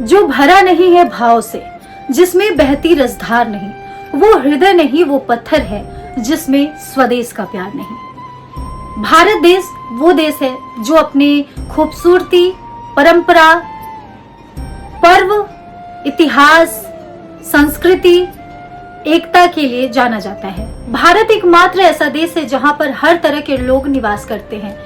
जो भरा नहीं है भाव से, जिसमें बहती रसधार नहीं, वो हृदय नहीं, वो पत्थर है जिसमें स्वदेश का प्यार नहीं। भारत देश वो देश है जो अपनी खूबसूरती, परंपरा, पर्व, इतिहास, संस्कृति, एकता के लिए जाना जाता है। भारत एकमात्र ऐसा देश है जहां पर हर तरह के लोग निवास करते हैं।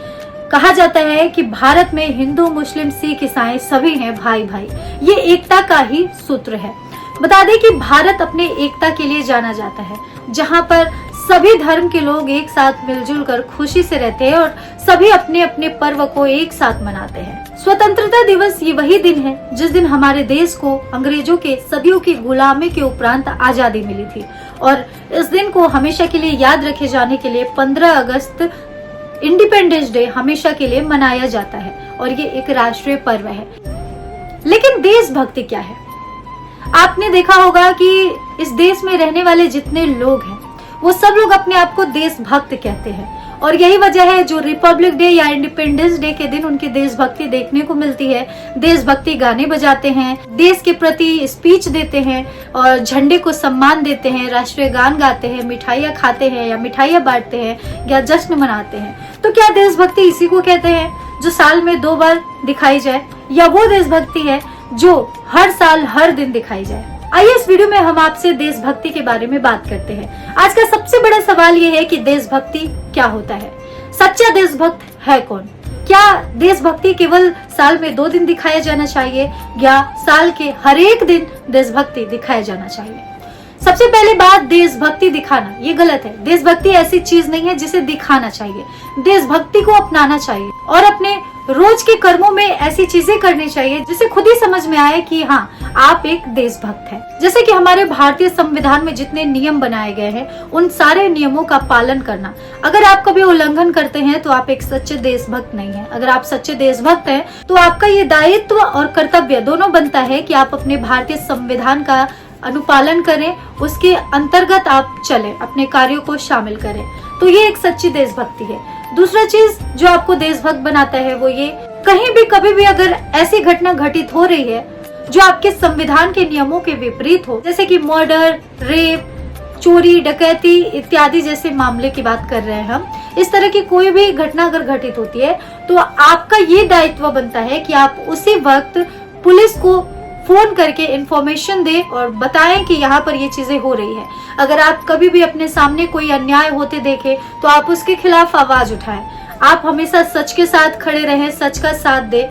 कहा जाता है कि भारत में हिंदू, मुस्लिम, सिख, ईसाई सभी हैं भाई भाई। ये एकता का ही सूत्र है। बता दें कि भारत अपने एकता के लिए जाना जाता है, जहां पर सभी धर्म के लोग एक साथ मिलजुल कर खुशी से रहते हैं और सभी अपने अपने पर्व को एक साथ मनाते हैं। स्वतंत्रता दिवस ये वही दिन है जिस दिन हमारे देश को अंग्रेजों के सदियों की गुलामी के उपरांत आजादी मिली थी, और इस दिन को हमेशा के लिए याद रखे जाने के लिए 15 अगस्त इंडिपेंडेंस डे हमेशा के लिए मनाया जाता है और ये एक राष्ट्रीय पर्व है। लेकिन देशभक्ति क्या है? आपने देखा होगा कि इस देश में रहने वाले जितने लोग हैं वो सब लोग अपने आप को देशभक्त कहते हैं, और यही वजह है जो रिपब्लिक डे या इंडिपेंडेंस डे के दिन उनकी देशभक्ति देखने को मिलती है। देशभक्ति गाने बजाते हैं, देश के प्रति स्पीच देते हैं और झंडे को सम्मान देते हैं, राष्ट्रीय गान गाते हैं, मिठाइयाँ खाते हैं या मिठाइयाँ बांटते हैं या जश्न मनाते हैं। तो क्या देशभक्ति इसी को कहते हैं जो साल में 2 बार दिखाई जाए, या वो देशभक्ति है जो हर साल हर दिन दिखाई जाए? आइए इस वीडियो में हम आपसे देशभक्ति के बारे में बात करते हैं। आज का सबसे बड़ा सवाल ये है कि देशभक्ति क्या होता है? सच्चा देशभक्त है कौन? क्या देशभक्ति केवल साल में 2 दिन दिखाया जाना चाहिए या साल के हर एक दिन देशभक्ति दिखाया जाना चाहिए? सबसे पहले बात, देशभक्ति दिखाना ये गलत है। देशभक्ति ऐसी चीज नहीं है जिसे दिखाना चाहिए। देशभक्ति को अपनाना चाहिए और अपने रोज के कर्मों में ऐसी चीजें करनी चाहिए जिसे खुद ही समझ में आए कि हाँ, आप एक देशभक्त हैं। जैसे कि हमारे भारतीय संविधान में जितने नियम बनाए गए हैं उन सारे नियमों का पालन करना। अगर आप कभी उल्लंघन करते हैं तो आप एक सच्चे देशभक्त नहीं हैं। अगर आप सच्चे देशभक्त हैं तो आपका ये दायित्व और कर्तव्य दोनों बनता है कि आप अपने भारतीय संविधान का अनुपालन करें, उसके अंतर्गत आप चलें, अपने कार्यों को शामिल करें। तो ये एक सच्ची देशभक्ति है। दूसरा चीज जो आपको देशभक्त बनाता है वो ये, कहीं भी कभी भी अगर ऐसी घटना घटित हो रही है जो आपके संविधान के नियमों के विपरीत हो, जैसे कि मर्डर, रेप, चोरी, डकैती इत्यादि जैसे मामले की बात कर रहे हैं हम, इस तरह की कोई भी घटना अगर घटित होती है तो आपका ये दायित्व बनता है कि आप उसी वक्त पुलिस को फोन करके इंफॉर्मेशन दे और बताएं कि यहाँ पर ये चीजें हो रही है। अगर आप कभी भी अपने सामने कोई अन्याय होते देखें तो आप उसके खिलाफ आवाज उठाएं। आप हमेशा सच के साथ खड़े रहें, सच का साथ दें।